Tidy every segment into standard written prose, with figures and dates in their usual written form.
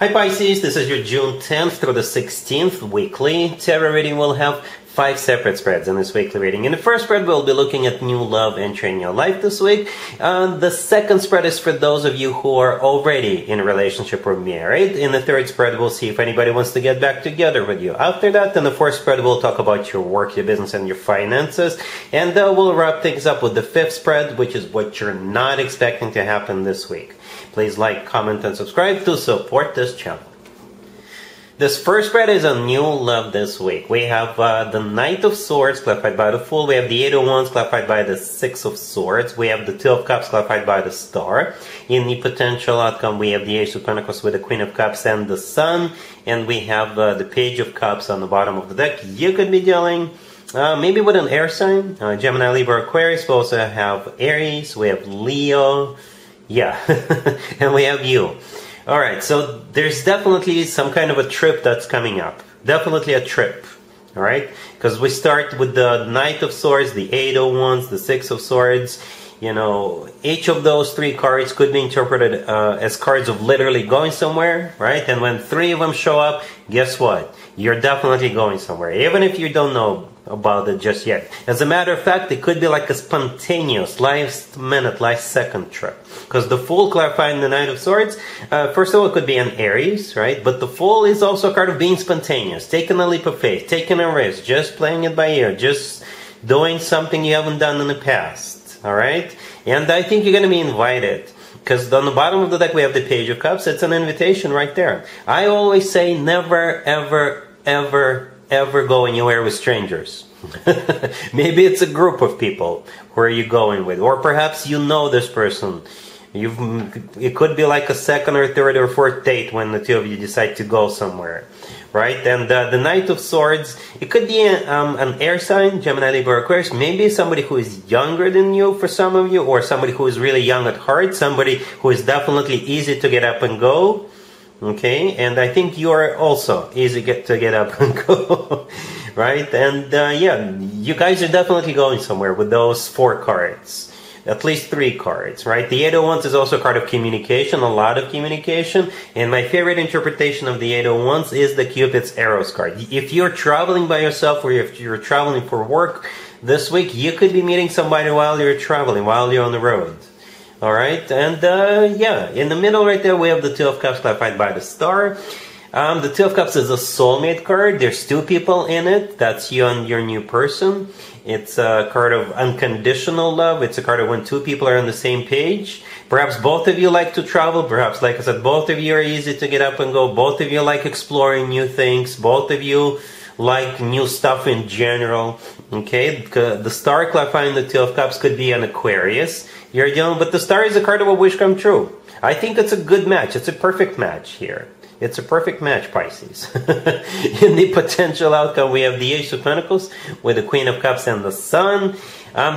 Hi Pisces, this is your June 10th through the 16th weekly tarot reading. We'll have 5 separate spreads in this weekly reading. In the first spread, we'll be looking at new love entering your life this week. The second spread is for those of you who are already in a relationship or married. In the third spread, we'll see if anybody wants to get back together with you. After that, in the fourth spread, we'll talk about your work, your business, and your finances. And we'll wrap things up with the fifth spread, which is what you're not expecting to happen this week. Please like, comment, and subscribe to support this channel. This first spread is a new love this week. We have the Knight of Swords clarified by the Fool. We have the Eight of Wands clarified by the Six of Swords. We have the Two of Cups clarified by the Star. In the potential outcome, we have the Ace of Pentacles with the Queen of Cups and the Sun. And we have the Page of Cups on the bottom of the deck. You could be dealing maybe with an air sign. Gemini, Libra, Aquarius. We also have Aries. We have Leo. Yeah, and we have you. Alright, so there's definitely some kind of a trip that's coming up. Definitely a trip. Alright? Because we start with the Knight of Swords, the Eight of Wands, the Six of Swords. You know, each of those 3 cards could be interpreted as cards of literally going somewhere, right? And when 3 of them show up, guess what? You're definitely going somewhere, even if you don't know about it just yet. As a matter of fact, it could be like a spontaneous, last minute, last second trip. Because the Fool clarifying the Knight of Swords, first of all, it could be an Aries, right? But the Fool is also a card of being spontaneous, taking a leap of faith, taking a risk, just playing it by ear, just doing something you haven't done in the past. Alright? And I think you're going to be invited. Because on the bottom of the deck we have the Page of Cups. It's an invitation right there. I always say never, ever, ever, ever go anywhere with strangers. Maybe it's a group of people who are you going with. Or perhaps you know this person. It could be like a second or third or fourth date when the two of you decide to go somewhere. Right? And the Knight of Swords, it could be an air sign, Gemini, Libra, Aquarius. Maybe somebody who is younger than you for some of you, or somebody who is really young at heart, somebody who is definitely easy to get up and go. Okay? And I think you are also easy to get up and go. Right? And yeah, you guys are definitely going somewhere with those 4 cards. At least 3 cards, right? The Eight of Wands is also a card of communication, a lot of communication. And my favorite interpretation of the Eight of Wands is the Cupid's Arrows card. If you're traveling by yourself or if you're traveling for work this week, you could be meeting somebody while you're traveling, while you're on the road. Alright? And yeah, in the middle right there, we have the Two of Cups clarified by the Star. The Two of Cups is a soulmate card. There's 2 people in it. That's you and your new person. It's a card of unconditional love. It's a card of when 2 people are on the same page. Perhaps both of you like to travel. Perhaps, like I said, both of you are easy to get up and go. Both of you like exploring new things. Both of you like new stuff in general. Okay? The Star clarifying the Two of Cups could be an Aquarius. You're dealing, but the Star is a card of a wish come true. I think it's a good match. It's a perfect match here. It's a perfect match, Pisces. In the potential outcome, we have the Ace of Pentacles with the Queen of Cups and the Sun.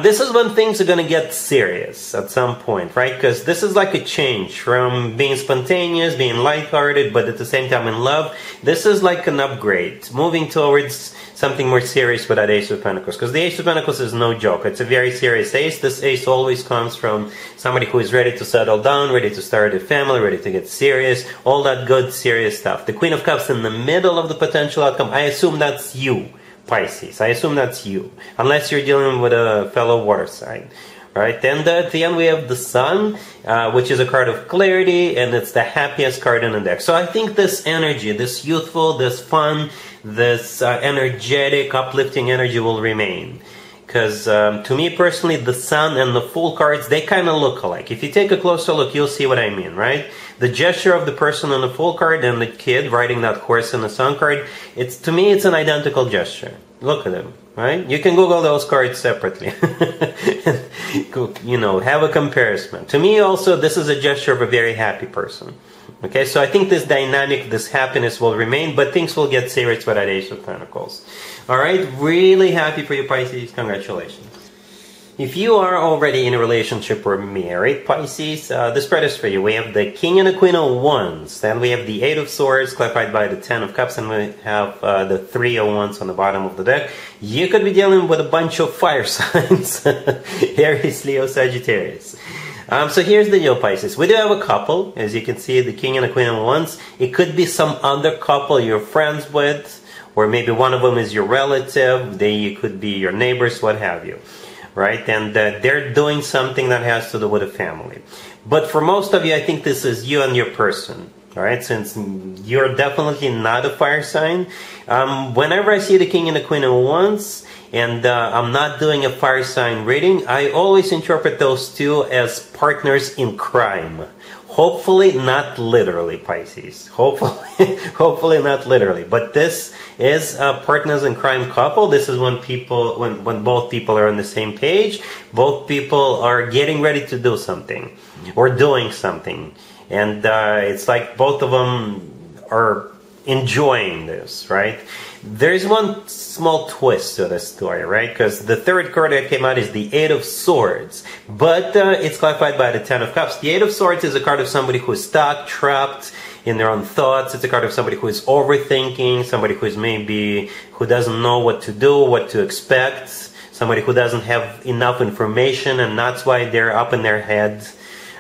This is when things are going to get serious at some point, right? Because this is like a change from being spontaneous, being lighthearted, but at the same time in love. This is like an upgrade, moving towards something more serious with that Ace of Pentacles. Because the Ace of Pentacles is no joke. It's a very serious ace. This ace always comes from somebody who is ready to settle down, ready to start a family, ready to get serious, all that good, serious stuff. The Queen of Cups in the middle of the potential outcome, I assume that's you, Pisces. I assume that's you. Unless you're dealing with a fellow water sign. Right? And at the end we have the Sun, which is a card of clarity, and it's the happiest card in the deck. So I think this energy, this youthful, this fun, this energetic, uplifting energy will remain. Because to me personally, the Sun and the Fool cards, they kind of look alike. If you take a closer look, you'll see what I mean, right? The gesture of the person on the Fool card and the kid riding that horse in the Sun card, to me, it's an identical gesture. Look at them, right? You can Google those cards separately. You know, have a comparison. To me also, this is a gesture of a very happy person. Okay, so I think this dynamic, this happiness will remain, but things will get serious with that Ace of Pentacles. Alright, really happy for you, Pisces. Congratulations. If you are already in a relationship or married, Pisces, this spread is for you. We have the King and the Queen of Wands. Then we have the Eight of Swords, clarified by the Ten of Cups, and we have the Three of Wands on the bottom of the deck. You could be dealing with a bunch of fire signs. Aries, Leo, Sagittarius. So here's the deal, Pisces. We do have a couple. As you can see, the King and the Queen of Wands. It could be some other couple you're friends with, or maybe one of them is your relative. They could be your neighbors, what have you. Right? And they're doing something that has to do with a family. But for most of you, I think this is you and your person. All right, since you're definitely not a fire sign. Whenever I see the King and the Queen of Wands, and I'm not doing a fire sign reading, I always interpret those two as partners in crime. Hopefully not literally, Pisces. Hopefully not literally. But this is a partners in crime couple. This is when both people are on the same page. Both people are getting ready to do something or doing something. And it's like both of them are enjoying this, right? There's one small twist to this story, right? Because the third card that came out is the Eight of Swords. But it's clarified by the Ten of Cups. The Eight of Swords is a card of somebody who is stuck, trapped in their own thoughts. It's a card of somebody who is overthinking, somebody who doesn't know what to do, what to expect, somebody who doesn't have enough information, and that's why they're up in their head.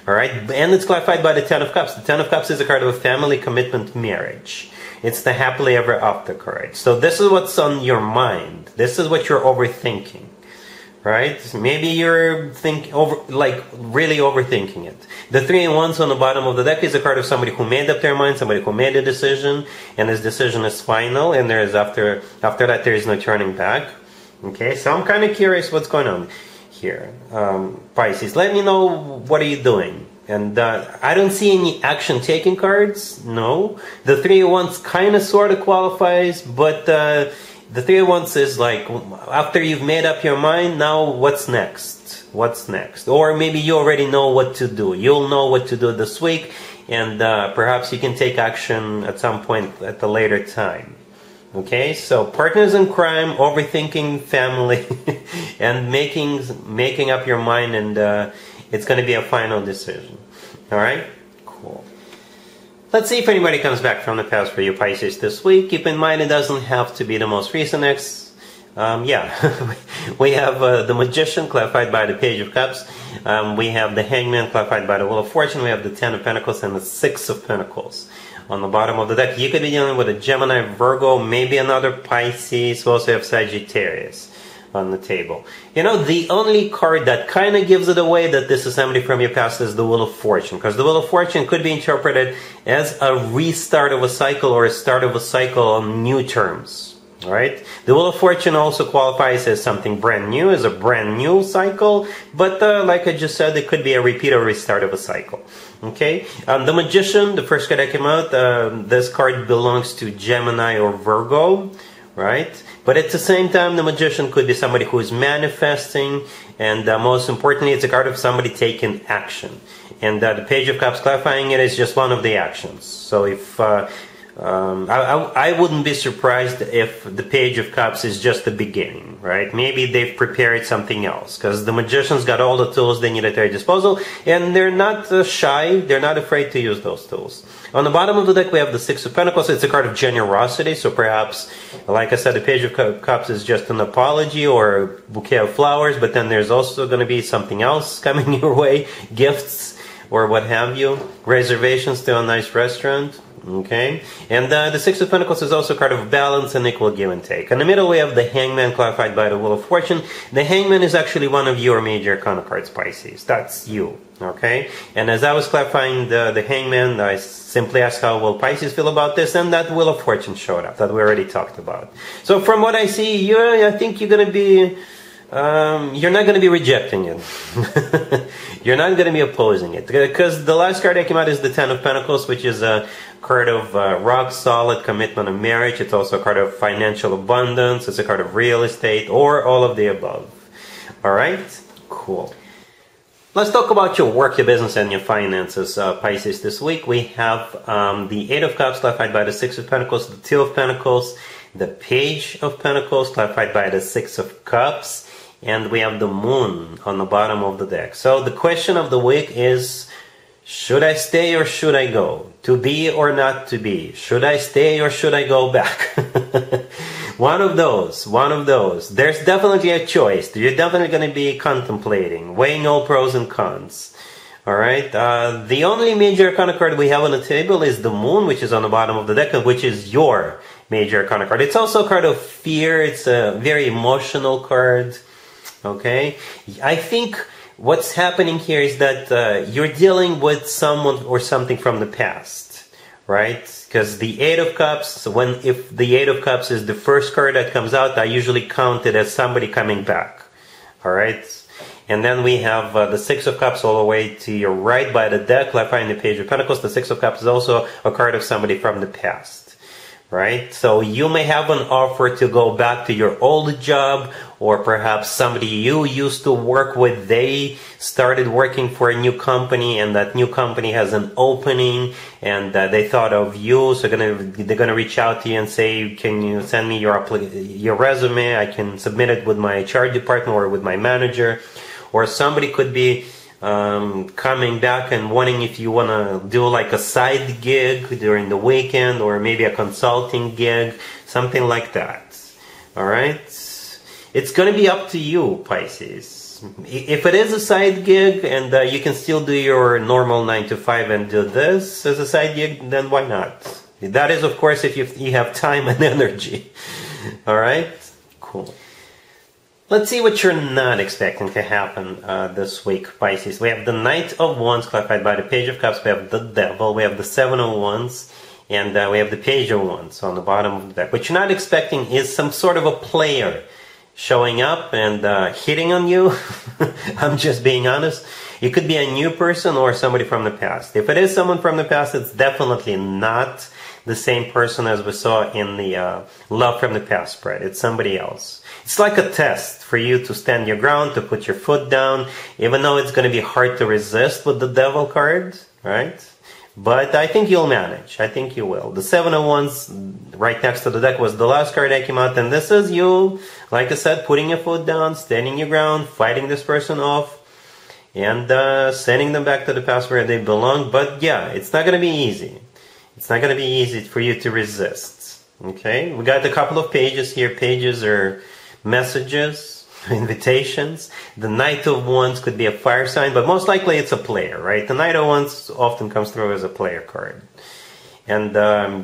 All right, and it's clarified by the Ten of Cups. The Ten of Cups is a card of a family, commitment, marriage. It's the happily ever after card. So this is what's on your mind. This is what you're overthinking, right? Maybe you're really overthinking it. The Three of Wands on the bottom of the deck is a card of somebody who made up their mind, somebody who made a decision, and this decision is final. And there is after that there is no turning back. Okay, so I'm kind of curious what's going on here. Pisces, let me know, what are you doing? And I don't see any action taking cards. No. The Three of Wands kind of sort of qualifies, but the Three of Wands is like, after you've made up your mind, now what's next? What's next? Or maybe you already know what to do. You'll know what to do this week, and perhaps you can take action at some point at a later time. Okay, so partners in crime, overthinking family, and making up your mind, and it's going to be a final decision. All right, cool. Let's see if anybody comes back from the past for you, Pisces, this week. Keep in mind, it doesn't have to be the most recent ex. We have the Magician, clarified by the Page of Cups. We have the Hangman, clarified by the Wheel of Fortune. We have the Ten of Pentacles and the Six of Pentacles. On the bottom of the deck, you could be dealing with a Gemini, Virgo, maybe another Pisces. We also have Sagittarius on the table. You know, the only card that kind of gives it away that this is somebody from your past is the Wheel of Fortune. Because the Wheel of Fortune could be interpreted as a restart of a cycle or a start of a cycle on new terms. Alright? The Wheel of Fortune also qualifies as something brand new, as a brand new cycle. But like I just said, it could be a repeat or restart of a cycle. Okay? The Magician, the first card that came out, this card belongs to Gemini or Virgo. Right? But at the same time, the Magician could be somebody who is manifesting, and most importantly, it's a card of somebody taking action. And the Page of Cups, clarifying it, is just one of the actions. So if I wouldn't be surprised if the Page of Cups is just the beginning, right? Maybe they've prepared something else, because the Magician's got all the tools they need at their disposal, and they're not shy, they're not afraid to use those tools. On the bottom of the deck, we have the Six of Pentacles. It's a card of generosity, so perhaps, like I said, the Page of Cups is just an apology or a bouquet of flowers, but then there's also going to be something else coming your way, gifts or what have you, reservations to a nice restaurant. Okay, and the Six of Pentacles is also a card of balance and equal give and take. In the middle, we have the Hangman, clarified by the Wheel of Fortune. The Hangman is actually one of your major arcana cards, Pisces. That's you. Okay, and as I was clarifying the Hangman, I simply asked how will Pisces feel about this, and that Wheel of Fortune showed up that we already talked about. So from what I see, I think you're going to be, you're not going to be rejecting it. You're not going to be opposing it, because the last card that came out is the Ten of Pentacles, which is a card of rock solid commitment and marriage. It's also a card of financial abundance. It's a card of real estate, or all of the above. All right, cool. Let's talk about your work, your business, and your finances, Pisces. This week we have the Eight of Cups, clarified by the Six of Pentacles, the Two of Pentacles, the Page of Pentacles, clarified by the Six of Cups, and we have the Moon on the bottom of the deck. So the question of the week is, should I stay or should I go? To be or not to be? Should I stay or should I go back? One of those. There's definitely a choice. You're definitely going to be contemplating, weighing all pros and cons. Alright, the only major arcana card we have on the table is the Moon, which is on the bottom of the deck, which is your major arcana card. It's also a card of fear. It's a very emotional card. Okay, I think what's happening here is that you're dealing with someone or something from the past, right? Because the Eight of Cups, if the Eight of Cups is the first card that comes out, I usually count it as somebody coming back. Alright? And then we have the Six of Cups all the way to your right by the deck, left behind the Page of Pentacles. The Six of Cups is also a card of somebody from the past, right? So you may have an offer to go back to your old job, or perhaps somebody you used to work with, they started working for a new company, and that new company has an opening, and they thought of you, so they're gonna reach out to you and say, can you send me your resume? I can submit it with my HR department or with my manager. Or somebody could be coming back and wanting if you want to do like a side gig during the weekend, or maybe a consulting gig, something like that. Alright? It's going to be up to you, Pisces. If it is a side gig and you can still do your normal 9 to 5 and do this as a side gig, then why not? That is, of course, if you have time and energy. Alright? Cool. Let's see what you're not expecting to happen this week, Pisces. We have the Knight of Wands clarified by the Page of Cups. We have the Devil. We have the Seven of Wands. And we have the Page of Wands on the bottom of the deck. What you're not expecting is some sort of a player showing up and hitting on you. I'm just being honest. It could be a new person or somebody from the past. If it is someone from the past, it's definitely not the same person as we saw in the Love from the Past spread. It's somebody else. It's like a test for you to stand your ground, to put your foot down, even though it's going to be hard to resist with the Devil card, right? But I think you'll manage. I think you will. The Seven of Wands right next to the deck was the last card that came out, and this is you, like I said, putting your foot down, standing your ground, fighting this person off, and sending them back to the past where they belong. But yeah, it's not going to be easy. It's not going to be easy for you to resist. Okay? We got a couple of pages here. Pages are messages, invitations. The Knight of Wands could be a fire sign, but most likely it's a player, right? The Knight of Wands often comes through as a player card. And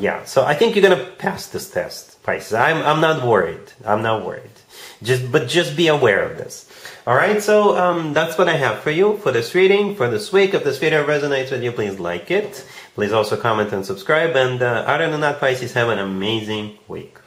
yeah, so I think you're going to pass this test, Pisces. I'm not worried. I'm not worried. Just be aware of this. Alright, so that's what I have for you for this reading, for this week. If this video resonates with you, please like it. Please also comment and subscribe. And other than that, Pisces, have an amazing week.